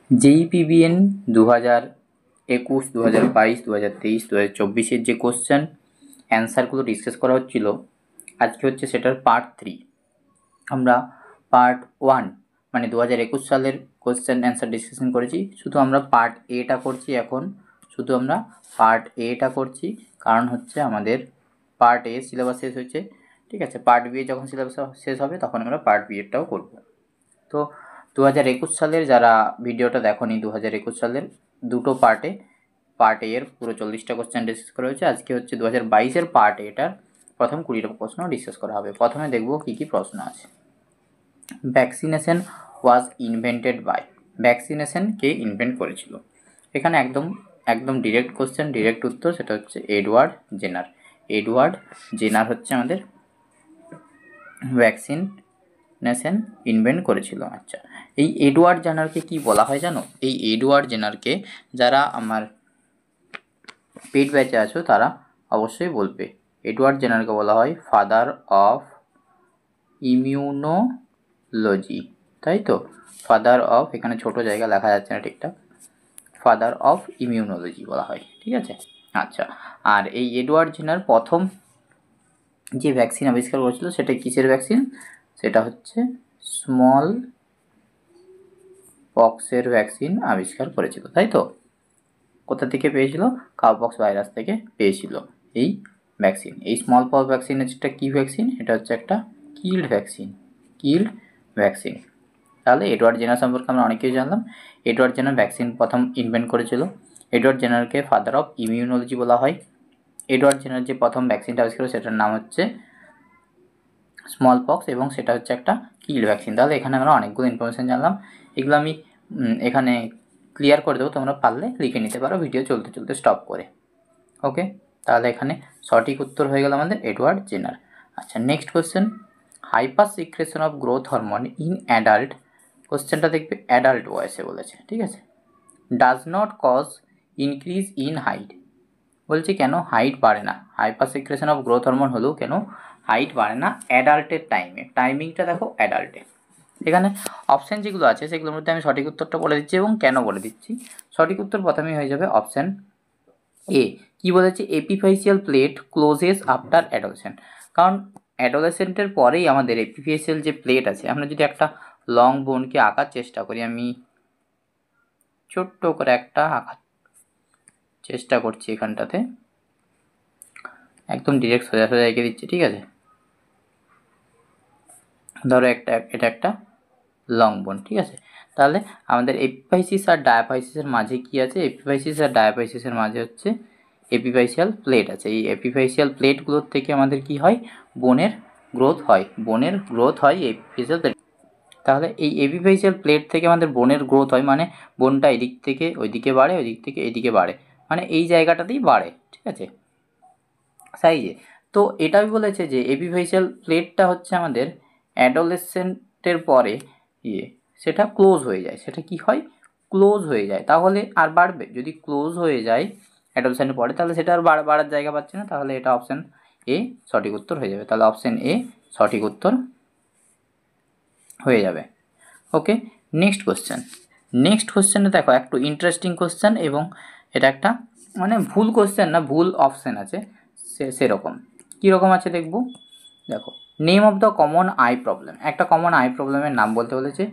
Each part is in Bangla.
JEPBN 2021, 2022, 2023, 2024 যে কোশ্চেন অ্যান্সারগুলো ডিসকাস করা হচ্ছিল, আজকে হচ্ছে সেটার পার্ট 3। আমরা পার্ট 1 মানে 2021 সালের কোশ্চেন অ্যান্সার ডিসকাশন করেছি, শুধু আমরা পার্ট এটা করছি। এখন শুধু আমরা পার্ট এটা করছি, কারণ হচ্ছে আমাদের পার্ট এ সিলেবাস শেষ হয়েছে, ঠিক আছে। পার্ট বি যখন সিলেবাস শেষ হবে তখন আমরা পার্ট বি এরটাও করব। তো 2021 সালের যারা ভিডিওটা দেখোনি, 2021 সালের দুটো পার্টে পার্ট এ এর পুরো 40টা কোশ্চেন ডিসকাস করা হয়েছে। আজকে হচ্ছে 2022-এর পার্ট এটার প্রথম 20টা প্রশ্ন ডিসকাস করা হবে। প্রথমে দেখব কী কী প্রশ্ন আছে। Vaccination was invented by, vaccination কে ইনভেন্ট করেছিল? এখানে একদম ডিরেক্ট কোশ্চেন, ডিরেক্ট উত্তর, সেটা হচ্ছে এডওয়ার্ড জেনার। এডওয়ার্ড জেনার হচ্ছে আমাদের ভ্যাকসিনেশন ইনভেন্ট করেছিল। আচ্ছা, এই এডওয়ার্ড জেনারকে কি বলা হয় জানো? এই এডওয়ার্ড জেনারকে যারা আমার পেড ব্যাচে আছো তারা অবশ্যই বলবে। এডওয়ার্ড জেনারকে বলা হয় ফাদার অফ ইমিউনোলজি, তাই তো? ফাদার অফ, এখানে ছোট জায়গা লেখা যাচ্ছে না ঠিকঠাক, ফাদার অফ ইমিউনোলজি বলা হয়, ঠিক আছে। আচ্ছা, আর এই এডওয়ার্ড জেনার প্রথম যে ভ্যাকসিন আবিষ্কার করেছিল সেটা কিসের ভ্যাকসিন? সেটা হচ্ছে স্মল পক্সের ভ্যাকসিন আবিষ্কার করেছিল, তাই তো? কোথা থেকে পেয়েছিল? কাউপক্স ভাইরাস থেকে পেয়েছিল এই ভ্যাকসিন। এই স্মল পক্স ভ্যাকসিন হচ্ছে একটা কী ভ্যাকসিন? এটা হচ্ছে একটা কিল্ড ভ্যাকসিন, কিল্ড ভ্যাকসিন। তাহলে এডওয়ার্ড জেনার সম্পর্কে আমরা অনেক কিছু জানলাম। এডওয়ার্ড জেনার ভ্যাকসিন প্রথম ইনভেন্ট করেছিল। এডওয়ার্ড জেনারকে ফাদার অফ ইমিউনোলজি বলা হয়। এডওয়ার্ড জেনার যে প্রথম ভ্যাকসিনটা আবিষ্কার করে সেটার নাম হচ্ছে স্মল পক্স, এবং সেটা হচ্ছে একটা কিল্ড ভ্যাকসিন। তাহলে এখানে আমরা অনেকগুলো ইনফরমেশান জানলাম। এগুলো আমি এখানে ক্লিয়ার করে দেবো, তোমরা পারলে লিখে নিতে পারো ভিডিও চলতে চলতে স্টপ করে। ওকে, তাহলে এখানে সঠিক উত্তর হয়ে গেল আমাদের এডওয়ার্ড জেনার। আচ্ছা, next question, hyper secretion of growth hormone in adult, কোশ্চেনটা দেখবে অ্যাডাল্ট বয়সে বলেছে, ঠিক আছে। Does not cause increase in height, বলছে কেন হাইট বাড়ে না? Hyper secretion of growth hormone হলেও কেন হাইট বাড়ে না অ্যাডাল্টের টাইমে? টাইমিংটা দেখো অ্যাডাল্টে। এখানে অপশান যেগুলো আছে সেগুলোর মধ্যে আমি সঠিক উত্তরটা বলে দিচ্ছি এবং কেন বলে দিচ্ছি। সঠিক উত্তর প্রথমেই হয়ে যাবে অপশান এ। কি বলেছে? এপিফেসিয়াল প্লেট ক্লোজেস আফটার অ্যাডোলেসেন্ট। কারণ অ্যাডোলেসেন্টের পরেই আমাদের এপিফেসিয়াল যে প্লেট আছে, আমরা যদি একটা লং বোনকে আঁকার চেষ্টা করি, আমি ছোট্ট করে একটা আঁকার চেষ্টা করছি এখানটাতে, একদম ডিরেক্ট সোজা সোজা এঁকে দিচ্ছি, ঠিক আছে। ধরো এটা একটা লং বোন, ঠিক আছে। তাহলে আমাদের এপিফাইসিস আর ডায়াফাইসিসের মাঝে কি আছে? এপিফাইসিস আর ডায়াফাইসিসের মাঝে হচ্ছে এপিফাইসিয়াল প্লেট আছে। এই এপিফাইসিয়াল প্লেটগুলোর থেকে আমাদের কি হয়? বোনের গ্রোথ হয়, বোনের গ্রোথ হয় এপিফাইসিয়াল প্লেট। তাহলে এই এপিফাইসিয়াল প্লেট থেকে আমাদের বোনের গ্রোথ হয়, মানে বোনটা এদিক থেকে ওইদিকে বাড়ে, ওইদিক থেকে এদিকে বাড়ে, মানে এই জায়গাটাতেই বাড়ে, ঠিক আছে, সাইজে। তো এটাই বলেছে যে এপিফেসিয়াল প্লেটটা হচ্ছে আমাদের অ্যাডোলেসেন্টের পরে সেটা ক্লোজ হয়ে যায়। সেটা কি হয়? ক্লোজ হয়ে যায়। তাহলে আর বাড়বে? যদি ক্লোজ হয়ে যায় অ্যাডোলেসেন্টের পরে, তাহলে সেটা আর বাড়ার জায়গা পাচ্ছে না। তাহলে এটা অপশান এ সঠিক উত্তর হয়ে যাবে। তাহলে অপশান এ সঠিক উত্তর হয়ে যাবে। ওকে, নেক্সট কোশ্চেন। নেক্সট কোশ্চেনে দেখো একটু ইন্টারেস্টিং কোশ্চেন, এবং এটা একটা মানে ভুল কোশ্চেন না, ভুল অপশান আছে সেরকম। কীরকম আছে দেখব। দেখো, name of the common eye problem, একটা কমন আই প্রবলেমের নাম বলতে বলেছে।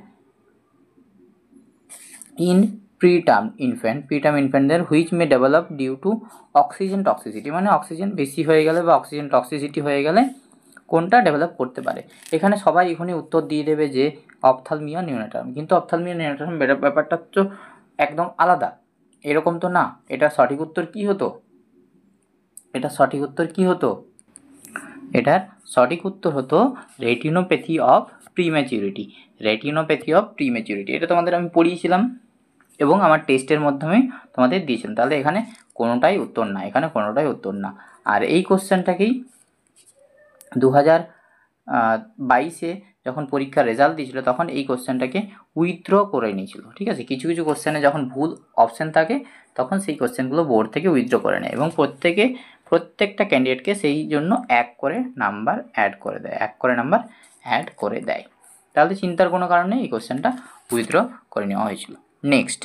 ইন প্রিটার্ম ইনফ্যান্টদের which may develop due to oxygen toxicity, মানে অক্সিজেন বেশি হয়ে গেলে বা অক্সিজেন টক্সিসিটি হয়ে গেলে কোনটা ডেভেলপ করতে পারে? এখানে সবাই এখনই উত্তর দিয়ে দেবে যে অপথ্যালমিয়া নিউনেটারাম, কিন্তু অপথ্যালমিয়া নিউনেটারাম ব্যাপারটা তো একদম আলাদা, এরকম তো না। এটা সঠিক উত্তর কি হতো? এটার সঠিক উত্তর কি হতো? এটার সঠিক উত্তর হতো retinopathy of prematurity. Retinopathy of prematurity, এটা তোমাদের আমি পড়িয়েছিলাম এবং আমার টেস্টের মাধ্যমে তোমাদের দিয়েছিলাম। তাহলে এখানে কোনোটাই উত্তর না, এখানে কোনোটাই উত্তর না। আর এই কোশ্চেনটাকেই 2022-এ যখন পরীক্ষার রেজাল্ট দিয়েছিল তখন এই কোশ্চেনটাকে উইথড্র করে নিয়েছিল, ঠিক আছে। কিছু কিছু কোশ্চেনে যখন ভুল অপশান থাকে তখন সেই কোশ্চেনগুলো বোর্ড থেকে উইথড্র করে নেয় এবং প্রত্যেকটা ক্যান্ডিডেটকে সেই জন্য 1 করে নাম্বার অ্যাড করে দেয়, 1 করে নাম্বার অ্যাড করে দেয়। তাহলে চিন্তার কোনো কারণ নেই, এই কোশ্চেনটা উইথড্র করে নেওয়া হয়েছিল। Next,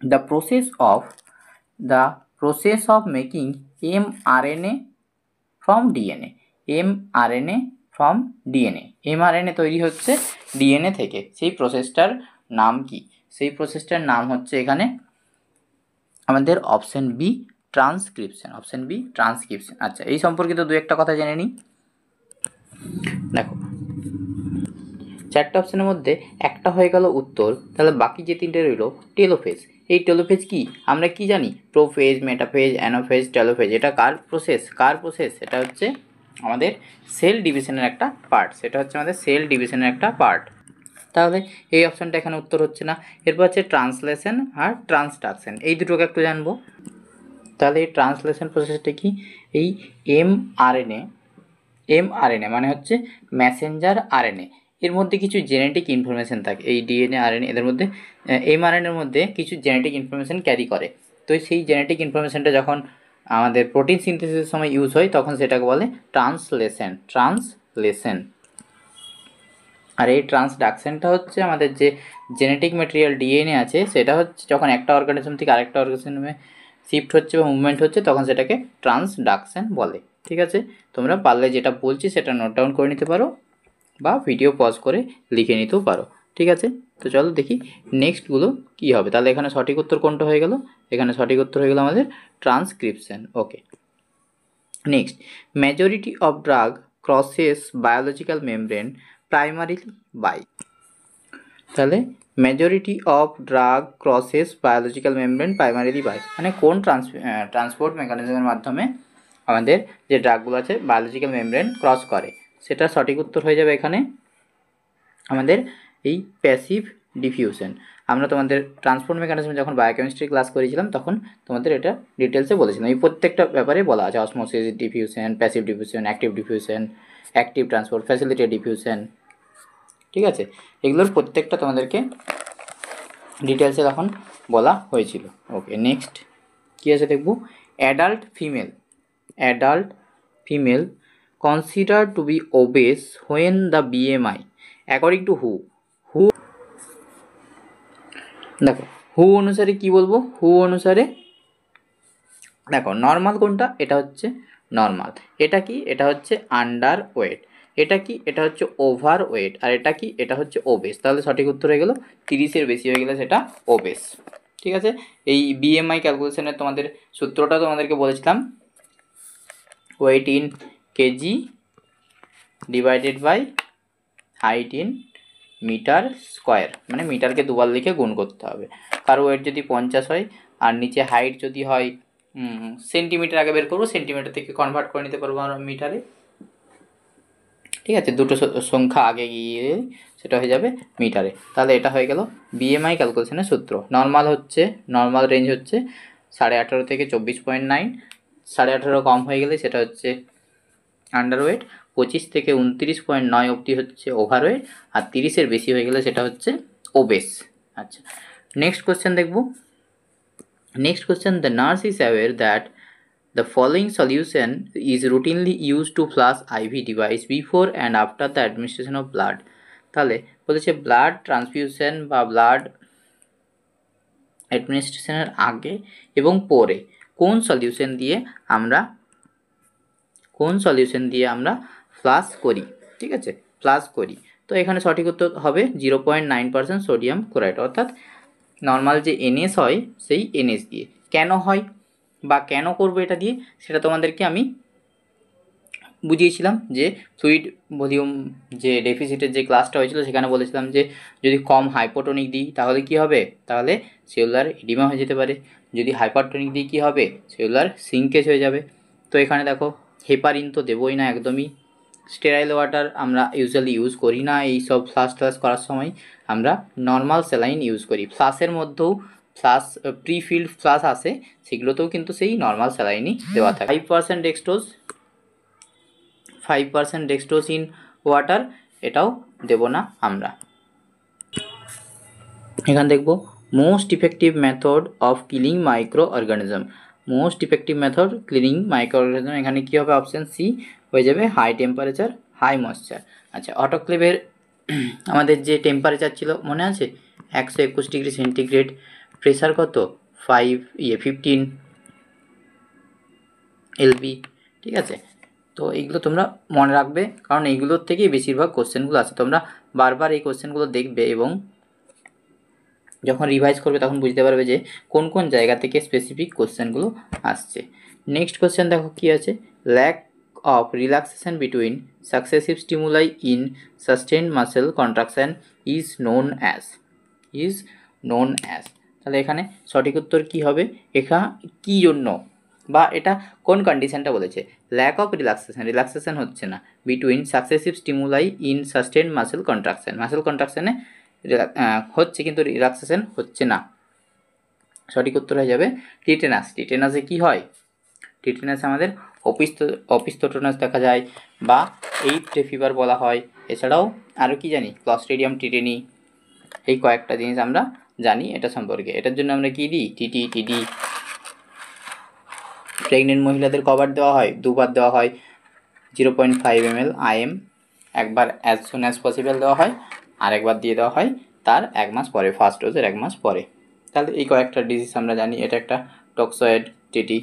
the process of making mRNA from DNA. mRNA from DNA, mRNA তৈরি হচ্ছে ডিএনএ থেকে, সেই প্রসেসটার নাম কি? সেই প্রসেসটার নাম হচ্ছে এখানে আমাদের option B, transcription. Option B, transcription. আচ্ছা, এই সম্পর্কিত দু একটা কথা জেনে নিই। দেখো, চারটে অপশনের মধ্যে একটা হয়ে গেল উত্তর, তাহলে বাকি যে তিনটে রইল টেলোফেজ। এই টেলোফেজ কি আমরা কি জানি? Prophase, metaphase, anaphase, telophase. এটা কার প্রসেস? এটা হচ্ছে আমাদের সেল ডিভিশনের একটা পার্ট। তাহলে এই অপশানটা এখানে উত্তর হচ্ছে না। এরপর হচ্ছে ট্রান্সলেশন আর ট্রান্সডাকশন, এই দুটোকে একটু জানবো। তাহলে এই ট্রান্সলেশন প্রসেসটা কি? এই mRNA মানে হচ্ছে মেসেঞ্জার আরএনএ, এর মধ্যে কিছু জেনেটিক ইনফরমেশন থাকে। এই ডিএনএ, আরএনএ, এদের মধ্যে mRNA-র মধ্যে কিছু জেনেটিক ইনফরমেশন ক্যারি করে। তো সেই জেনেটিক ইনফরমেশনটা যখন আমাদের প্রোটিন সিনথেসিসের সময় ইউজ হয়, তখন সেটাকে বলে ট্রান্সলেশন। আর এই ট্রান্সডাকশনটা হচ্ছে আমাদের যে জেনেটিক ম্যাটেরিয়াল ডিএনএ আছে, সেটা হচ্ছে যখন একটা অর্গানিজম থেকে আরেকটা অর্গানিজমে শিফট হচ্ছে বা মুভমেন্ট হচ্ছে, তখন সেটাকে ট্রান্সডাকশন বলে। ঠিক আছে, তোমরা পারলে যেটা বলছি সেটা নোট ডাউন করে নিতে পারো বা ভিডিও পজ করে লিখে নিতেও পারো। ঠিক আছে, তো চলো দেখি নেক্সটগুলো কী হবে। তাহলে এখানে সঠিক উত্তর কোনটা হয়ে গেল? এখানে সঠিক উত্তর হয়ে গেল আমাদের transcription. Okay, next, majority of drug crosses biological membrane primarily by. তাহলে majority of drug crosses biological membrane primarily by মানে কোন ট্রান্সপোর্ট মেকানিজমের মাধ্যমে আমাদের যে ড্রাগগুলো আছে বায়োলজিক্যাল মেমব্রেন ক্রস করে? সেটা সঠিক উত্তর হয়ে যাবে এখানে আমাদের এই প্যাসিভ ডিফিউশন। আমরা তোমাদের ট্রান্সপোর্ট মেকানিজম যখন বায়োকেমিস্ট্রি ক্লাস করেছিলাম, তখন তোমাদের এটা ডিটেলসে বলেছিলাম। এই প্রত্যেকটা ব্যাপারে বলা আছে, osmosis diffusion, passive diffusion, active diffusion, active transport, facilitated diffusion. ঠিক আছে, এগুলোর প্রত্যেকটা তোমাদেরকে ডিটেলসে তখন বলা হয়েছিল। ওকে, নেক্সট কী আছে দেখব। Adult female consider to be obese when the BMI according to হু। দেখো, হু অনুসারে কি বলবো? হু অনুসারে দেখো, নর্মাল কোনটা? এটা হচ্ছে নর্মাল। এটা কি? এটা হচ্ছে আন্ডার ওয়েট। এটা কি? এটা হচ্ছে ওভার ওয়েট। আর এটা কি? এটা হচ্ছে ওবেস। তাহলে সঠিক উত্তর হয়ে গেল 30-এর বেশি হয়ে গেলে সেটা ওবেস। ঠিক আছে, এই BMI ক্যালকুলেশনের তোমাদের সূত্রটা তোমাদেরকে বলেছিলাম, weight in KG divided by height in metre square, মানে মিটারকে দুবার লিখে গুণ করতে হবে। কারো ওয়েট যদি 50 হয় আর নিচে হাইট যদি হয় সেন্টিমিটার, আগে বের করবো, সেন্টিমিটার থেকে কনভার্ট করে নিতে পারবো আমরা মিটারে। ঠিক আছে, দুটো সংখ্যা আগে গিয়ে সেটা হয়ে যাবে মিটারে। তাহলে এটা হয়ে গেল BMI ক্যালকুলেশনের সূত্র। নর্মাল রেঞ্জ হচ্ছে 18.5 থেকে 24.9। 18.5 কম হয়ে গেলে সেটা হচ্ছে আন্ডারওয়েট। 25 থেকে 29.9 অবধি হচ্ছে ওভারওয়েট। আর 30-এর বেশি হয়ে গেলে সেটা হচ্ছে ওবেস। আচ্ছা, নেক্সট কোয়েশ্চেন দেখব। The nurse is aware that the following solution is routinely used to flush IV device before and after the administration of blood। তাহলে বলেছে ব্লাড ট্রান্সফিউশন বা ব্লাড অ্যাডমিনিস্ট্রেশনের আগে এবং পরে কোন সলিউশন দিয়ে আমরা ফ্লাশ করি। ঠিক আছে, ফ্লাশ করি। তো এখানে সঠিক উত্তর হবে 0.9% সোডিয়াম ক্লোরাইড, অর্থাৎ নর্মাল যে NS হয় সেই NS দিয়ে। কেন হয় বা কেন করবো এটা দিয়ে, সেটা তোমাদেরকে আমি বুঝিয়েছিলাম যে ফ্লুইড ভলিউম যে ডেফিসিটের যে ক্লাসটা হয়েছিল, সেখানে বলেছিলাম যে যদি কম হাইপোটনিক দিই তাহলে কি হবে? তাহলে সেলুলার এডিমা হয়ে যেতে পারে। যদি হাইপারটনিক দিই কী হবে? সেলুলার সিঙ্কেজ হয়ে যাবে। তো এখানে দেখো, হেপারিন তো দেবই না একদমই। স্টেরাইল ওয়াটার আমরা ইউজুয়ালি ইউজ করি না এই সব ফ্লাশ করার সময়, আমরা নর্মাল স্যালাইন ইউজ করি। ফ্লাশের মধ্যেও প্রিফিল্ড ফ্লাশ আসে, সেগুলোতেও কিন্তু সেই নর্মাল স্যালাইনই দেওয়া থাকে। 5% ডেক্সট্রোজ ইন ওয়াটার, এটাও দেব না আমরা। এখানে দেখব most effective method of killing micro organism. এখানে কী হবে? অপশান সি হয়ে যাবে, হাই টেম্পারেচার হাই ময়েশ্চার। আচ্ছা, অটোক্লেভের আমাদের যে টেম্পারেচার ছিল মনে আছে? 121 ডিগ্রি সেন্টিগ্রেড, প্রেসার কত 15 এলবি। ঠিক আছে, তো এইগুলো তোমরা মনে রাখবে, কারণ এইগুলোর থেকেই বেশিরভাগ কোশ্চেনগুলো আছে। তোমরা বারবার এই কোশ্চেনগুলো দেখবে এবং যখন রিভাইজ করবে তখন বুঝতে পারবে যে কোন কোন জায়গা থেকে স্পেসিফিক কোশ্চেনগুলো আসছে। নেক্সট কোশ্চেন দেখো কি আছে, lack of relaxation between successive stimuli in sustained muscle contraction is known as. তাহলে এখানে সঠিক উত্তর কী হবে, এখানে কী জন্য বা এটা কোন কন্ডিশনটা বলেছে, ল্যাক অফ রিল্যাক্সেশন হচ্ছে না between successive stimuli in sustained muscle কন্ট্রাকশনে হচ্ছে কিন্তু রিল্যাক্সেশন হচ্ছে না। সঠিক উত্তর হয়ে যাবে টিটেনাসে কি হয়, টিটেনাসে আমাদের অপিস্তোটোনাস দেখা যায় বা এইট ফিভার বলা হয়। এছাড়াও আরও কি জানি, ক্লস্ট্রিডিয়াম টিটেনি, এই কয়েকটা জিনিস আমরা জানি এটা সম্পর্কে। এটার জন্য আমরা কি দিই, টিডি। প্রেগনেন্ট মহিলাদের কবার দেওয়া হয়, দুবার দেওয়া হয়, 0.5 ml IM, একবার অ্যাজ সুন অ্যাজ পসিবল দেওয়া হয়, আর একবার দিয়ে দেওয়া হয় তার 1 মাস পরে, ফার্স্ট ডোজের 1 মাস পরে। তাহলে এই কয়েকটা ডিজিজ আমরা জানি, এটা একটা টক্সয়েড টিটি।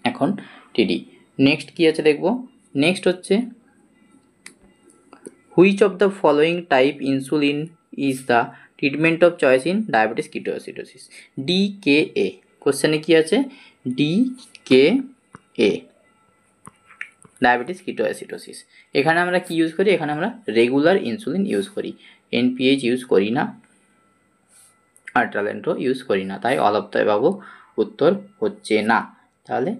এখন টিডি নেক্সট কি আছে দেখব, নেক্সট হচ্ছে which of the following type insulin is the treatment of choice in diabetes ketoacidosis. DKA, কোশ্চেনে কি আছে, DKA ডায়াবেটিস কিটোএসিডোসিস। এখানে আমরা কি ইউজ করি, এখানে আমরা রেগুলার ইনসুলিন ইউজ করি, NPH ইউজ করি না, আল্ট্রালেন্টও ইউজ করি না, তাই অল অফ দ্য অ্যাবাভ উত্তর হচ্ছে না। তাহলে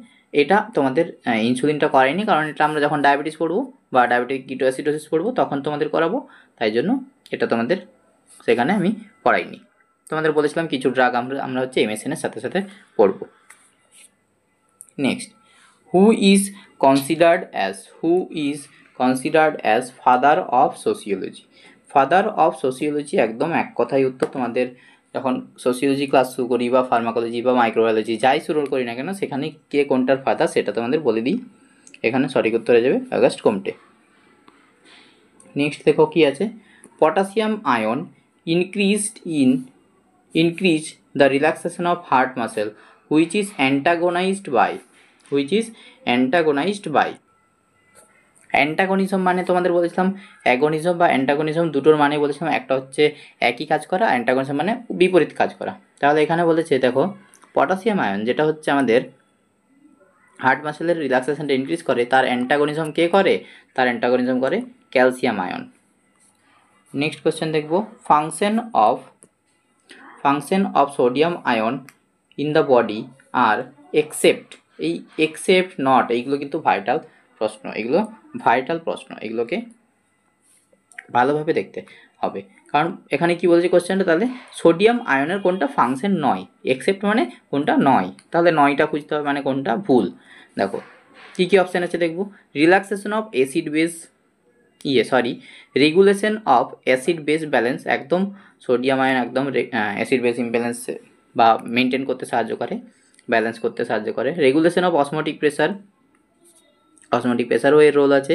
এটা তোমাদের ইনসুলিনটা করাইনি, কারণ এটা আমরা যখন ডায়াবেটিস পড়বো বা ডায়াবেটিক কিটোএসিডোসিস পড়বো তখন তোমাদের করাবো, তাই জন্য এটা তোমাদের সেখানে আমি পড়াইনি। তোমাদের বলেছিলাম কিছু ড্রাগ আমরা হচ্ছে MSN এর সাথে সাথে পড়বো। Next, who is considered as father of sociology. Father of sociology একদম এক কথাই উত্তর। তোমাদের যখন সোসিওলজি ক্লাস শুরু করি বা ফার্মাকোলজি বা মাইক্রোবায়োলজি যাই শুরু করি না কেন, সেখানে কে কোনটার ফাদার সেটা তোমাদের বলে দিই। এখানে সঠিক উত্তর হয়ে যাবে অগাস্ট কমটে। নেক্সট দেখো কি আছে, potassium ion increase the relaxation of heart muscle which is antagonized by অ্যান্টাগনিজম মানে তোমাদের বলেছিলাম অ্যাগনিজম বা অ্যান্টাগনিজম দুটোর মানে বলেছিলাম, একটা হচ্ছে একই কাজ করা, অ্যান্টাগনিজম মানে বিপরীত কাজ করা। তাহলে এখানে বলেছে দেখো পটাশিয়াম আয়ন যেটা হচ্ছে আমাদের হার্ট মাসেলের রিল্যাক্সেশনটা ইনক্রিজ করে, তার অ্যান্টাগনিজম কে করে, তার অ্যান্টাগনিজম করে ক্যালসিয়াম আয়ন। নেক্সট কোয়েশ্চেন দেখব, function of sodium ion in the body are except not, এইগুলো কিন্তু ভাইটাল প্রশ্ন, এগুলোকে ভালোভাবে দেখতে হবে, কারণ এখানে কি বলছে কোশ্চেনটা, তাহলে সোডিয়াম আয়নের কোনটা ফাংশন নয়, এক্সেপ্ট মানে কোনটা নয়, তাহলে নয়টা খুঁজতে হবে, মানে কোনটা ভুল। দেখো কী কী অপশান আছে দেখব, regulation of acid base balance, একদম সোডিয়াম আয়ন একদম অ্যাসিড বেস ইমব্যালেন্স বা মেনটেন করতে সাহায্য করে, ব্যালেন্স করতে সাহায্য করে। রেগুলেশন অফ অসমোটিক প্রেসারও এর রোল আছে।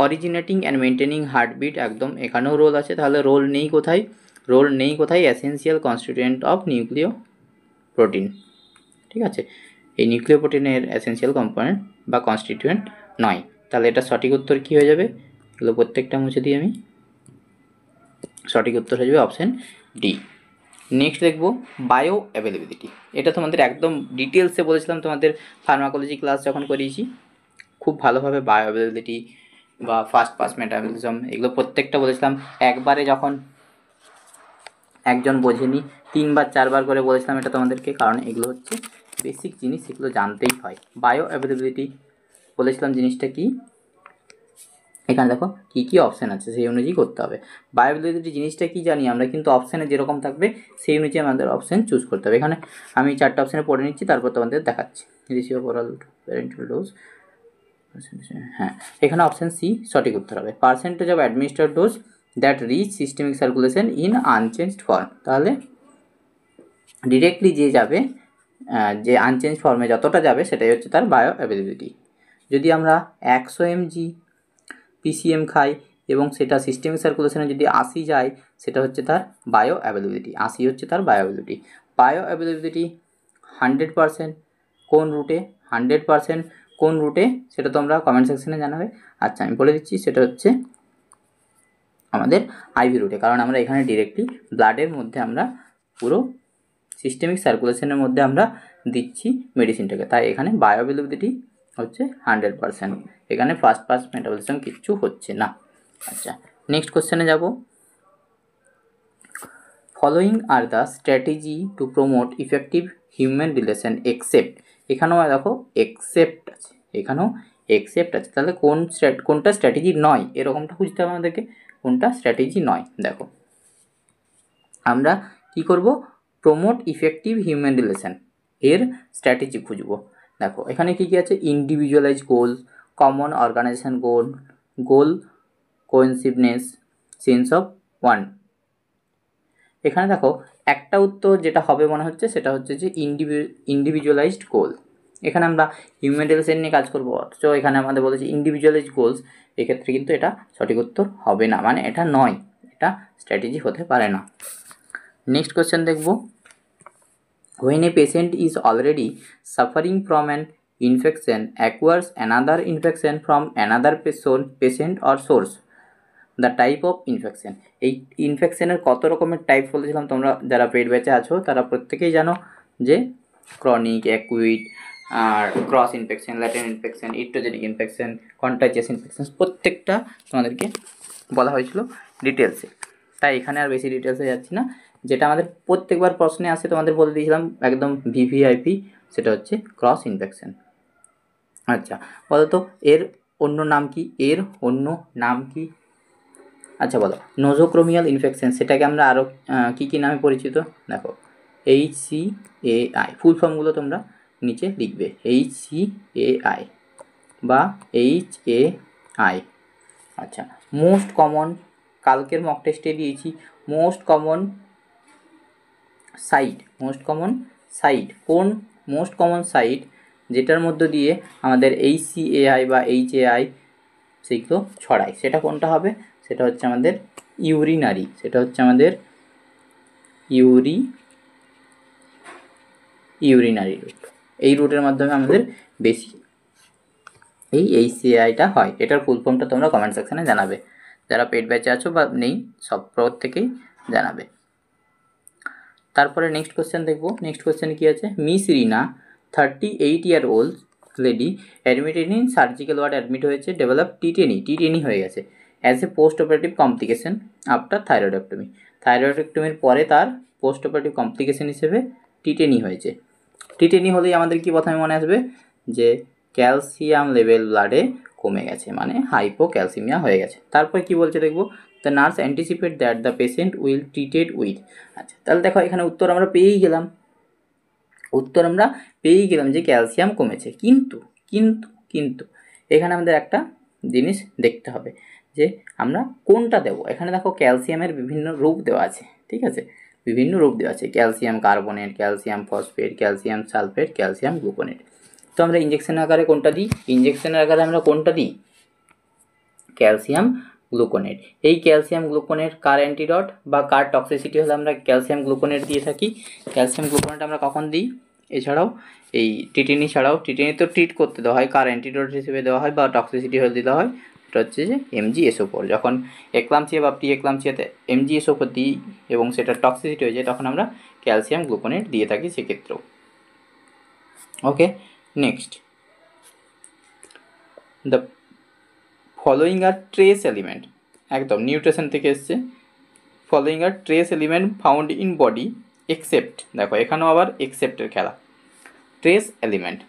অরিজিনেটিং অ্যান্ড মেনটেনিং হার্টবিট, একদম এখানেও রোল আছে। তাহলে রোল নেই কোথায়, এসেনশিয়াল কনস্টিটিউয়েন্ট অফ নিউক্লিয় প্রোটিন। ঠিক আছে, এই নিউক্লিয় প্রোটিনের এসেনশিয়াল কম্পোনেন্ট বা কনস্টিটিউয়েন্ট নয়। তাহলে এটা সঠিক উত্তর কী হয়ে যাবে, এগুলো প্রত্যেকটা মুছে দিই আমি, সঠিক উত্তর হয়ে যাবে অপশান ডি। নেক্সট দেখব বায়ো অ্যাভেলেবিলিটি, এটা তোমাদের একদম ডিটেলসে বলেছিলাম তোমাদের ফার্মাকোলজি ক্লাস যখন করিয়েছি, খুব ভালোভাবে বায়ো অ্যাভেলেবিলিটি বা ফার্স্ট পাস মেটাবলিজম এগুলো প্রত্যেকটা বলেছিলাম। একবারে যখন একজন বোঝেনি 3বার 4বার করে বলেছিলাম এটা তোমাদেরকে, কারণ এগুলো হচ্ছে বেসিক জিনিস, এগুলো জানতেই হয়। বায়ো অ্যাভেলেবিলিটি বলেছিলাম জিনিসটা কি, এখানে দেখো কী কী অপশান আছে সেই অনুযায়ী করতে হবে। বায়ো অ্যাভেলেবিলিটি জিনিসটা কি জানি আমরা, কিন্তু অপশানে যেরকম থাকবে সেই অনুযায়ী আমাদের অপশান চুজ করতে হবে। এখানে আমি 4টা অপশানে পড়ে নিচ্ছি, তারপর তোমাদের দেখাচ্ছি। রিসিভ ওরাল প্যারেন্টাল ডোজ, হ্যাঁ এখানে অপশান সি সঠিক উত্তর হবে। Percentage of administered dose that reach systemic circulation in unchanged form, তাহলে ডিরেক্টলি যে যাবে, যে আনচেঞ্জ ফর্মে যতটা যাবে সেটাই হচ্ছে তার বায়ো অ্যাভেলেবিলিটি। যদি আমরা 100 mg PCM খাই এবং সেটা সিস্টেমিক সার্কুলেশনে যদি 80 যায় সেটা হচ্ছে তার বায়ো অ্যাভেলেবিলিটি, 80 হচ্ছে তার বায়ো অ্যাভেলেবিলিটি। বায়ো অ্যাভেলেবিলিটি 100% কোন রুটে, 100% কোন রুটে সেটা তোমরা কমেন্ট সেকশনে জানাবে। আচ্ছা আমি বলে দিচ্ছি, সেটা হচ্ছে আমাদের আইভি রুটে, কারণ আমরা এখানে ডিরেক্টলি ব্লাডের মধ্যে আমরা পুরো সিস্টেমিক সার্কুলেশনের মধ্যে আমরা দিচ্ছি মেডিসিনটাকে, তাই এখানে বায়ো অ্যাভেলেবিলিটি হচ্ছে 100%, এখানে ফার্স্ট পাস মেটাবলিজম কিচ্ছু হচ্ছে না। আচ্ছা নেক্সট কোশ্চেনে যাব। Following are the strategy to promote effective human relation except, এখানেও দেখো এক্সেপ্ট আছে, এখানেও এক্সেপ্ট আছে, তাহলে কোনটা স্ট্র্যাটেজি নয় এরকমটা খুঁজতে হবে আমাদেরকে, কোনটা স্ট্র্যাটেজি নয়। দেখো আমরা কি করব, প্রমোট ইফেক্টিভ হিউম্যান রিলেশন এর স্ট্র্যাটেজি খুঁজব। দেখো এখানে কি কি আছে, individualize goal, common organization goal, goal coincidence, sense of one. এখানে দেখো একটা উত্তর যেটা হবে মনে হচ্ছে সেটা হচ্ছে যে ইন্ডিভিজুয়ালাইজড গোল। এখানে আমরা হিউম্যান রিলেশন নিয়ে কাজ করবো, অথচ এখানে আমাদের বলেছে ইন্ডিভিজুয়ালাইজড গোলস, এক্ষেত্রে কিন্তু এটা সঠিক উত্তর হবে না, মানে এটা নয়, এটা স্ট্র্যাটেজি হতে পারে না। নেক্সট কোয়েশ্চেন দেখব, when a patient is already suffering from an infection acquires another infection from another patient or source, the type of infection. এই ইনফেকশনের কত রকমের টাইপ বলেছিলাম, তোমরা যারা পেড ব্যাচে আছো তারা প্রত্যেকেই জানো যে ক্রনিক, অ্যাকুইট, আর cross infection, latent infection, iatrogenic infection, contagious infection, প্রত্যেকটা তোমাদেরকে বলা হয়েছিল ডিটেলসে, তাই এখানে আর বেশি ডিটেলসে যাচ্ছি না। যেটা আমাদের প্রত্যেকবার প্রশ্নে আসে তোমাদের বলে দিয়েছিলাম একদম ভিভিআইপি, সেটা হচ্ছে ক্রস ইনফেকশন। আচ্ছা বলো তো এর অন্য নাম কি, এর অন্য নাম কি? আচ্ছা বলো, নোজোক্রোমিয়াল ইনফেকশন সেটাকে আমরা আরও কী কী নামে পরিচিত? দেখো HCAI, ফুল ফর্মগুলো তোমরা নিচে লিখবে, HCAI বা HAI। আচ্ছা মোস্ট কমন, কালকের মক টেস্টে দিয়েছি, মোস্ট কমন সাইট কোন মোস্ট কমন সাইট যেটার মধ্য দিয়ে আমাদের HCAI বা HAI সেগুলো ছড়ায়, সেটা কোনটা হবে? সেটা হচ্ছে আমাদের ইউরিনারি, সেটা হচ্ছে আমাদের ইউরিনারি রুট। এই রুটের মাধ্যমে আমাদের বেশি এই HCAIটা হয়। এটার ফুল ফর্মটা তোমরা কমেন্ট সেকশানে জানাবে, যারা পেড ব্যাচে আছো বা নেই সব প্রত্যেকেই জানাবে। তারপরে নেক্সট কোশ্চেন দেখবো। নেক্সট কোশ্চেনে কী আছে, Miss Rina 38-year-old lady admitted in surgical ward, admit হয়েছে, ডেভেলপ টিটেনি হয়ে গেছে as a post operative complication after thyroidectomy. থাইরয়েডেক্টমির পরে তার পোস্ট অপারেটিভ কমপ্লিকেশন হিসেবে টিটেনি হয়েছে। টিটেনি হলেই আমাদের কি প্রথমে মনে আসবে, যে ক্যালসিয়াম লেভেল ব্লাডে কমে গেছে, মানে হাইপোক্যালসিমিয়া হয়ে গেছে। তারপর কি বলছে দেখবো, the nurse anticipate that the patient will treated with. আচ্ছা তাহলে দেখো এখানে উত্তর আমরা পেয়েই গেলাম, যে ক্যালসিয়াম কমেছে, কিন্তু কিন্তু কিন্তু এখানে আমাদের একটা জিনিস দেখতে হবে যে আমরা কোনটা দেবো। এখানে দেখো ক্যালসিয়ামের বিভিন্ন রূপ দেওয়া আছে, ঠিক আছে, বিভিন্ন রূপ দেওয়া আছে, calcium carbonate, calcium phosphate, calcium sulphate, calcium gluconate. তো আমরা ইঞ্জেকশন আকারে কোনটা দিই? আমরা কোনটা দিই? Calcium gluconate. এই ক্যালসিয়াম গ্লুকোনেট কার অ্যান্টিডট বা কার টক্সিসিটি হলে আমরা ক্যালসিয়াম গ্লুকোনেট দিয়ে থাকি? ক্যালসিয়াম গ্লুকোনেট আমরা কখন দিই? এছাড়াও এই টিটেনি ছাড়াও, টিটেনি তো ট্রিট করতে দেওয়া হয়, কার অ্যান্টিডট হিসেবে দেওয়া হয় বা টক্সিসিটি হলে দেওয়া হয়, এটা হচ্ছে যে MgSO4। যখন এক্লামসিয়া বা প্রি এক্লামসিয়াতে MgSO4 দিই এবং সেটা টক্সিসিটি হয়ে যায় তখন আমরা ক্যালসিয়াম গ্লুকোনেট দিয়ে থাকি সেক্ষেত্রেও। Okay next, the following R trace element, একদম নিউট্রিশন থেকে এসছে, following R trace element found in body except, দেখো এখানেও আবার এক্সেপ্টের খেলা। ট্রেস এলিমেন্ট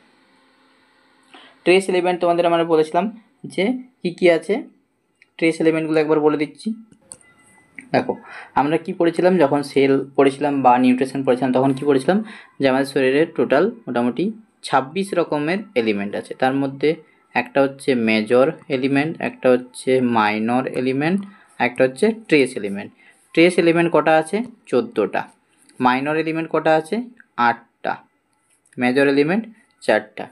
তোমাদের আমরা বলেছিলাম যে কী কী আছে, ট্রেস এলিমেন্টগুলো একবার বলে দিচ্ছি। দেখো আমরা কি পড়েছিলাম যখন সেল পড়েছিলাম বা নিউট্রিশন পড়েছিলাম, তখন কি পড়েছিলাম যে আমাদের শরীরের টোটাল মোটামুটি 26 রকমের এলিমেন্ট আছে, তার মধ্যে একটা হচ্ছে মেজর এলিমেন্ট, একটা হচ্ছে মাইনর এলিমেন্ট, একটা হচ্ছে ট্রেস এলিমেন্ট। ট্রেস এলিমেন্ট কটা আছে? 14টা। মাইনর এলিমেন্ট কটা আছে? 8টা। মেজর এলিমেন্ট 4টা।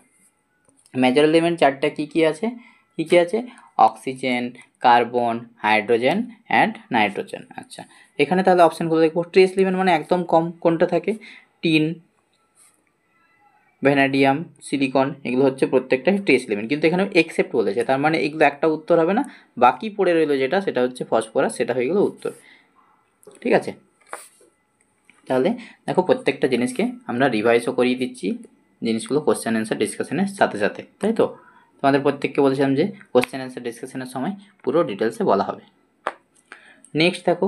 মেজর এলিমেন্ট 4টা কী কী আছে? Oxygen, carbon, hydrogen and nitrogen. আচ্ছা, এখানে তাহলে অপশানগুলো দেখবো। ট্রেস এলিমেন্ট মানে একদম কম কোনটা থাকে? টিন, ভ্যানাডিয়াম, সিলিকন, এগুলো হচ্ছে প্রত্যেকটা ট্রেস এলিমেন্ট, কিন্তু এখানে এক্সেপ্ট বলেছে, তার মানে এগুলো একটা উত্তর হবে না, বাকি পড়ে রইলো যেটা, সেটা হচ্ছে ফসফরাস, সেটা হয়ে গেল উত্তর। ঠিক আছে, তাহলে দেখো প্রত্যেকটা জিনিসকে আমরা রিভাইজও করিয়ে দিচ্ছি, জিনিসগুলো কোশ্চেন অ্যান্সার ডিসকাশনের সাথে সাথে, তাই তো? তোমাদের প্রত্যেককে বলেছিলাম যে কোশ্চেন অ্যান্সার ডিসকাশনের সময় পুরো ডিটেলসে বলা হবে। নেক্সট দেখো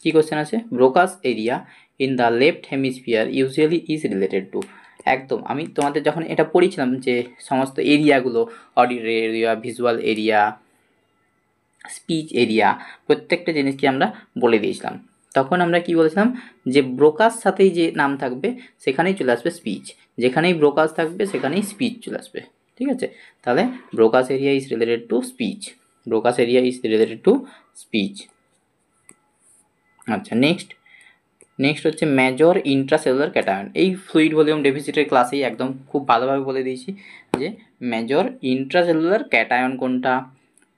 কী কোশ্চেন আছে, Broca's area in the left hemisphere usually is related to. একদম আমি তোমাদের যখন এটা পড়েছিলাম যে সমস্ত এরিয়াগুলো, auditory area, visual area, speech area, প্রত্যেকটা জিনিসকে আমরা বলে দিয়েছিলাম। তখন আমরা কি বলেছিলাম যে ব্রোকাস সাথেই যে নাম থাকবে সেখানেই চলে আসবে স্পিচ, যেখানেই ব্রোকাস থাকবে সেখানেই স্পিচ চলে আসবে। ঠিক আছে, তাহলে Broca's area is related to speech, Broca's area is related to speech. আচ্ছা, নেক্সট হচ্ছে মেজর ইন্ট্রাসেলুলার ক্যাটায়ন। এই ফ্লুইড ভলিউম ডেফিসিটের ক্লাসেই একদম খুব ভালোভাবে বলে দিয়েছি যে মেজর ইন্ট্রাসেলুলার ক্যাটায়ন কোনটা,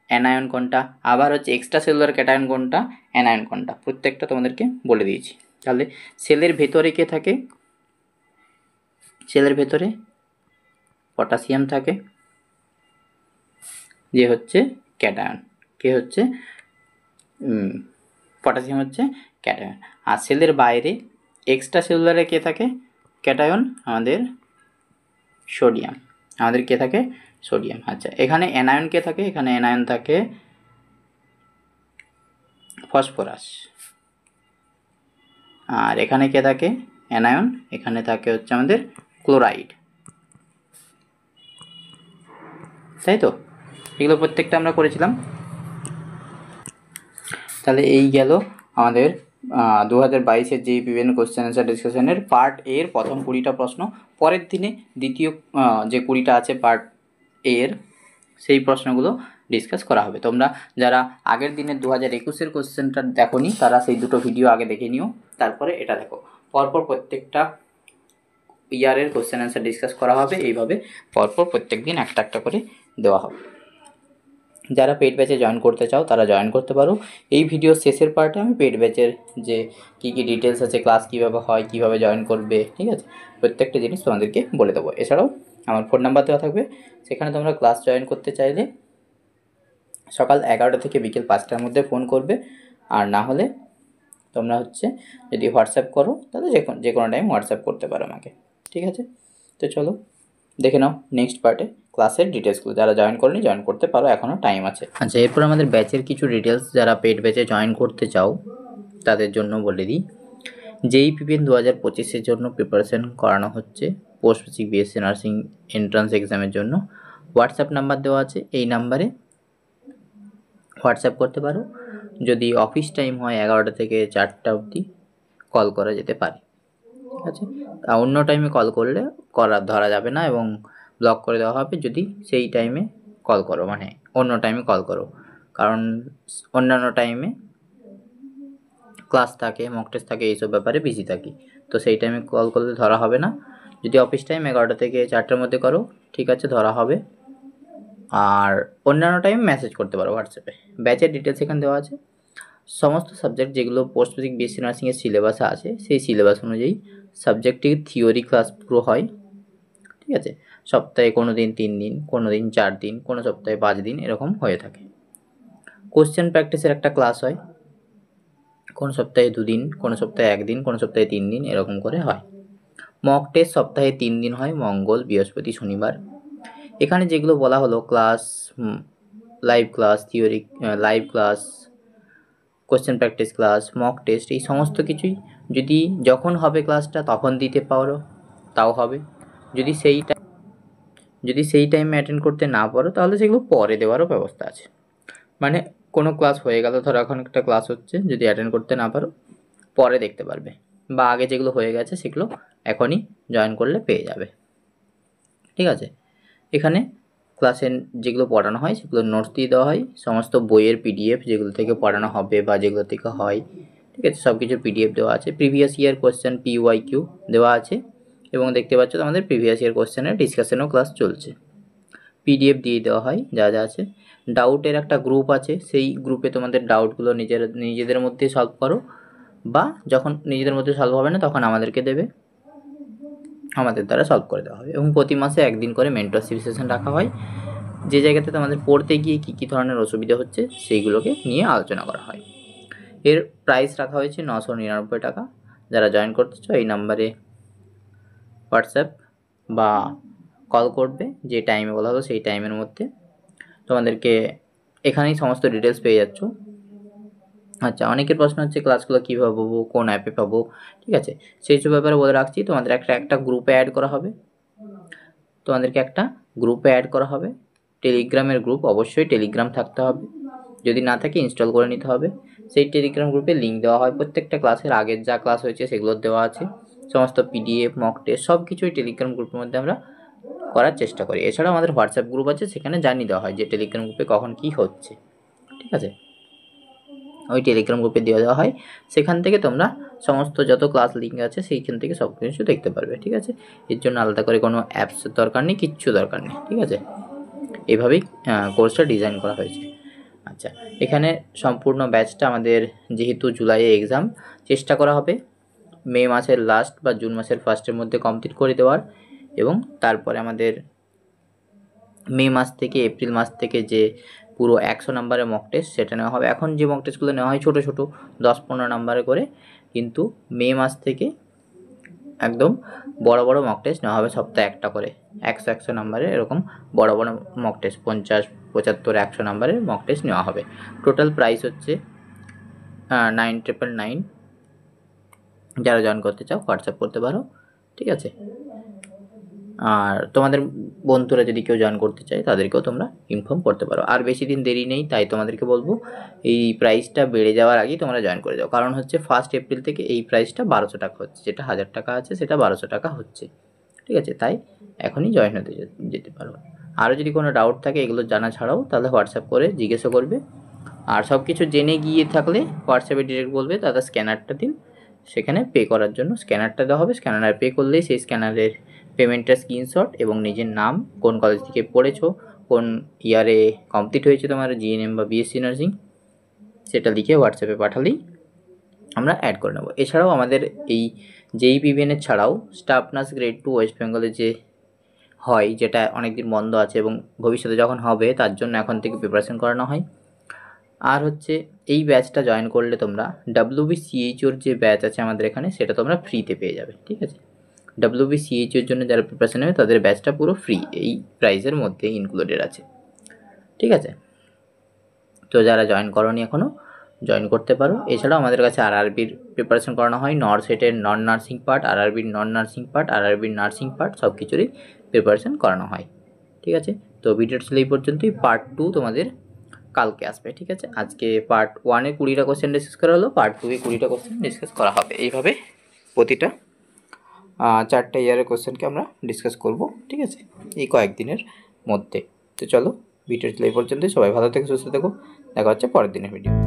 অ্যানায়ন কোনটা, আবার হচ্ছে এক্সট্রা সেলুলার ক্যাটায়ন কোনটা, অ্যানায়ন কোনটা, প্রত্যেকটা তোমাদেরকে বলে দিয়েছি। তাহলে সেলের ভেতরে কে থাকে? সেলের ভেতরে পটাশিয়াম থাকে, যে হচ্ছে ক্যাটায়ন, কে হচ্ছে পটাশিয়াম হচ্ছে ক্যাটায়ন। আর সেলের বাইরে এক্সট্রা সেলুলারে কে থাকে ক্যাটায়ন? আমাদের সোডিয়াম, আমাদের কে থাকে? সোডিয়াম। আচ্ছা, এখানে অ্যানায়ন কে থাকে? এখানে অ্যানায়ন থাকে ফসফরাস। আর এখানে কে থাকে অ্যানায়ন? এখানে থাকে হচ্ছে আমাদের ক্লোরাইড, তাই তো? এগুলো প্রত্যেকটা আমরা করেছিলাম। তাহলে এই গেল আমাদের 2022-এর যেই বিভিন্ন কোশ্চেন অ্যান্সার ডিসকাশনের পার্ট এর প্রথম 20টা প্রশ্ন। পরের দিনে দ্বিতীয় যে 20টা আছে পার্ট এর, সেই প্রশ্নগুলো ডিসকাস করা হবে। তোমরা যারা আগের দিনের 2021-এর কোশ্চেনটা দেখোনি তারা সেই দুটো ভিডিও আগে দেখে নিও, তারপরে এটা দেখো। পরপর প্রত্যেকটা ইয়ারের কোশ্চেন অ্যান্সার ডিসকাস করা হবে, এইভাবে পরপর প্রত্যেক দিন একটা একটা করে দেওয়া হবে। যারা পেড ব্যাচে জয়েন করতে চাও তারা জয়েন করতে পারো। এই ভিডিওর শেষের পার্টে আমি পেড ব্যাচের যে কী কী ডিটেলস আছে, ক্লাস কীভাবে হয়, কীভাবে জয়েন করবে, ঠিক আছে, প্রত্যেকটা জিনিস তোমাদেরকে বলে দেবো। এছাড়াও আমার ফোন নাম্বার দেওয়া থাকবে, সেখানে তোমরা ক্লাস জয়েন করতে চাইলে সকাল 11টা থেকে বিকেল 5টার মধ্যে ফোন করবে, আর না হলে তোমরা হচ্ছে যদি হোয়াটসঅ্যাপ করো তাহলে যে কোনো টাইম হোয়াটসঅ্যাপ করতে পারো আমাকে। ঠিক আছে, তো চলো দেখে নাও নেক্সট পার্টে ক্লাসের ডিটেলসগুলো। যারা জয়েন করেনি জয়েন করতে পারো, এখনও টাইম আছে। আচ্ছা, এরপর আমাদের ব্যাচের কিছু ডিটেলস, যারা পেড ব্যাচে জয়েন করতে চাও তাদের জন্য বলে দিই। JEE-PPN 2025-এর জন্য প্রিপারেশন করানো হচ্ছে, post basic BSc nursing entrance এক্সামের জন্য। হোয়াটসঅ্যাপ নাম্বার দেওয়া আছে, এই নাম্বারে হোয়াটসঅ্যাপ করতে পারো। যদি অফিস টাইম হয় 11টা থেকে 4টা অবধি কল করা যেতে পারে। ঠিক আছে, অন্য টাইমে কল করলে ধরা যাবে না এবং ব্লক করে দেওয়া হবে যদি সেই টাইমে কল করো, মানে অন্য টাইমে কল করো, কারণ অন্যান্য টাইমে ক্লাস থাকে, মক টেস্ট থাকে, এইসব ব্যাপারে বিজি থাকি, তো সেই টাইমে কল করলে ধরা হবে না। যদি অফিস টাইম 11টা থেকে 4টার মধ্যে করো ঠিক আছে, ধরা হবে। আর অন্যান্য টাইম মেসেজ করতে পারো হোয়াটসঅ্যাপে। ব্যাচের ডিটেলস এখানে দেওয়া আছে। সমস্ত সাবজেক্ট যেগুলো পোস্ট বেসিক বিএসসি নার্সিংয়ের সিলেবাসে আছে সেই সিলেবাস অনুযায়ী সাবজেক্টটির থিওরি ক্লাস পুরো হয়। ঠিক আছে, সপ্তাহে কোনো দিন 3 দিন, কোনো দিন 4 দিন, কোনো সপ্তাহে 5 দিন, এরকম হয়ে থাকে। কোশ্চেন প্র্যাকটিসের একটা ক্লাস হয়, কোনো সপ্তাহে 2 দিন, কোনো সপ্তাহে 1 দিন, কোনো সপ্তাহে 3 দিন, এরকম করে হয়। মক টেস্ট সপ্তাহে 3 দিন হয়, মঙ্গল, বৃহস্পতি, শনিবার। এখানে যেগুলো বলা হলো class, live class, theory live class, question practice class, mock test, এই সমস্ত কিছুই যদি যখন হবে ক্লাসটা তখন দিতে পারো তাও হবে। যদি সেই টাইমে অ্যাটেন্ড করতে না পারো তাহলে সেগুলো পরে দেওয়ারও ব্যবস্থা আছে। মানে কোনো ক্লাস হয়ে গেল, ধরো এখন একটা ক্লাস হচ্ছে, যদি অ্যাটেন্ড করতে না পারো পরে দেখতে পারবে, বা আগে যেগুলো হয়ে গেছে সেগুলো এখনই জয়েন করলে পেয়ে যাবে। ঠিক আছে, এখানে ক্লাসে যেগুলো পড়ানো হয় সেগুলো নোটস দিয়ে দেওয়া হয়, সমস্ত বইয়ের PDF যেগুলো থেকে পড়ানো হবে বা যেগুলো থেকে হয়, ঠিক আছে, সব কিছু PDF দেওয়া আছে। প্রিভিয়াস ইয়ার কোশ্চেন PYQ দেওয়া আছে, এবং দেখতে পাচ্ছ আমাদের প্রিভিয়াস ইয়ার কোশ্চেনের ডিসকাশনও ক্লাস চলছে। PDF দিয়ে দেওয়া হয় যা যা আছে। ডাউটের একটা গ্রুপ আছে, সেই গ্রুপে তোমাদের ডাউটগুলো নিজেদের মধ্যে সলভ করো, বা যখন নিজেদের মধ্যে সলভ হবে না তখন আমাদেরকে দেবে, আমাদের দ্বারা সলভ করে দেওয়া হবে। এবং প্রতি মাসে একদিন করে মেন্টরশিপ সেশন রাখা হয়, যে জায়গাতে তোমাদের পড়তে গিয়ে কী কী ধরনের অসুবিধা হচ্ছে সেইগুলোকে নিয়ে আলোচনা করা হয়। এর প্রাইস রাখা হয়েছে 999 টাকা। যারা জয়েন করতে চাও এই নাম্বারে হোয়াটসঅ্যাপ বা কল করবে, যে টাইমে বলা হলো সেই টাইমের মধ্যে। তোমাদেরকে এখানেই সমস্ত ডিটেলস পেয়ে যাচ্ছ। আচ্ছা, অনেকের প্রশ্ন হচ্ছে ক্লাসগুলো কীভাবে পাবো, কোন অ্যাপে পাবো, ঠিক আছে, সেই সব ব্যাপারে বলে রাখছি। তোমাদের একটা গ্রুপে অ্যাড করা হবে, তোমাদেরকে একটা গ্রুপে অ্যাড করা হবে, টেলিগ্রামের গ্রুপ, অবশ্যই টেলিগ্রাম থাকতে হবে, যদি না থাকে ইনস্টল করে নিতে হবে। সেই টেলিগ্রাম গ্রুপে লিঙ্ক দেওয়া হয়, প্রত্যেকটা ক্লাসের আগের যা ক্লাস হয়েছে সেগুলো দেওয়া আছে, সমস্ত পিডিএফ, মক টেস্ট সব কিছুই টেলিগ্রাম গ্রুপের মধ্যে আমরা করার চেষ্টা করি। এছাড়াও আমাদের হোয়াটসঅ্যাপ গ্রুপ আছে, সেখানে জানিয়ে দেওয়া হয় যে টেলিগ্রাম গ্রুপে কখন কী হচ্ছে, ঠিক আছে, ওই টেলিগ্রাম গ্রুপে দিয়ে দেওয়া হয়। সেখান থেকে তোমরা সমস্ত যত ক্লাস লিঙ্ক আছে সেইখান থেকে সব কিছু দেখতে পারবে, ঠিক আছে। এর জন্য আলাদা করে কোনো অ্যাপসের দরকার নেই, কিচ্ছু দরকার নেই, ঠিক আছে। এভাবেই কোর্সটা ডিজাইন করা হয়েছে। আচ্ছা, এখানে সম্পূর্ণ ব্যাচটা আমাদের যেহেতু জুলাইয়ে এক্সাম, চেষ্টা করা হবে মে মাসের লাস্ট বা জুন মাসের ফার্স্টের মধ্যে কমপ্লিট করে দেওয়ার, এবং তারপরে আমাদের মে মাস থেকে এপ্রিল মাস থেকে যে পুরো 100 নাম্বারের মক টেস্ট সেটা নেওয়া হবে। এখন যে মক টেস্টগুলো নেওয়া হয় ছোটো ছোটো 10-15 নাম্বারে করে, কিন্তু মে মাস থেকে একদম বড় বড় মক টেস্ট নেওয়া হবে, সপ্তাহে একটা করে 100 নাম্বারের এরকম বড় বড় মক টেস্ট, 50, 75, 100 নাম্বারের মক টেস্ট নেওয়া হবে। টোটাল প্রাইস হচ্ছে 9,999। যারা জয়েন করতে চাও হোয়াটসঅ্যাপ করতে পারো, ঠিক আছে। আর তোমাদের বন্ধুরা যদি কেউ জয়েন করতে চায় তাদেরকেও তোমরা ইনফর্ম করতে পারো। আর বেশি দিন দেরি নেই, তাই তোমাদেরকে বলবো এই প্রাইসটা বেড়ে যাওয়ার আগেই তোমরা জয়েন করে যাও। কারণ হচ্ছে 1 এপ্রিল থেকে এই প্রাইসটা 1200 টাকা হচ্ছে, যেটা 1000 টাকা আছে সেটা 1200 টাকা হচ্ছে, ঠিক আছে। তাই এখনই জয়েন হতে যেতে পারো। আরও যদি কোনো ডাউট থাকে এগুলো জানা ছাড়াও, তাহলে হোয়াটসঅ্যাপ করে জিজ্ঞাসা করবে। আর সব কিছু জেনে গিয়ে থাকলে হোয়াটসঅ্যাপে ডিরেক্ট বলবে দাদা স্ক্যানারটা দিন, সেখানে পে করার জন্য স্ক্যানারটা দেওয়া হবে। স্ক্যানার পে করলেই সেই স্ক্যানারের পেমেন্টের স্ক্রিনশট এবং নিজের নাম, কোন কলেজ থেকে পড়েছো, কোন ইয়ারে কমপ্লিট হয়েছে তোমার জিএনএম বা বিএসসি নার্সিং, সেটা লিখে হোয়াটসঅ্যাপে পাঠালেই আমরা অ্যাড করে নেব। এছাড়াও আমাদের এই JEE-PVN-এর ছাড়াও স্টাফ নার্স গ্রেড 2 ওয়েস্ট বেঙ্গলে যে হয়, যেটা অনেক দিন বন্ধ আছে এবং ভবিষ্যতে যখন হবে তার জন্য এখন থেকে প্রিপারেশন করানো হয়। আর হচ্ছে এই ব্যাচটা জয়েন করলে তোমরা WBCHOর যে ব্যাচ আছে আমাদের এখানে, সেটা তোমরা ফ্রিতে পেয়ে যাবে, ঠিক আছে। WBCHOর জন্য যারা প্রিপারেশন নেবে তাদের ব্যাচটা পুরো ফ্রি, এই প্রাইসের মধ্যে ইনক্লুডেড আছে, ঠিক আছে। তো যারা জয়েন করোনি এখনও জয়েন করতে পারো। এছাড়াও আমাদের কাছে RRBর প্রিপারেশন করানো হয়, নরসেটের নন নার্সিং পার্ট, RRBর নন নার্সিং পার্ট, RRBর নার্সিং পার্ট, সব কিছুরই প্রিপারেশন করানো হয়, ঠিক আছে। তো ভিডিওটা ছিল এই পর্যন্তই। পার্ট 2 তোমাদের কালকে আসবে, ঠিক আছে। আজকে পার্ট 1-এ 20টা কোশ্চেন ডিসকাস করা হলো, পার্ট 2-এ 20টা কোশ্চেন ডিসকাস করা হবে। এইভাবে প্রতিটা 4টে ইয়ারের কোশ্চেনকে আমরা ডিসকাস করব, ঠিক আছে, এই কয়েকদিনের মধ্যে। তো চলো ভিডিওটা এই পর্যন্তই। সবাই ভালো থেকো, সুস্থ থেকো, দেখা হচ্ছে পরের দিনের ভিডিও।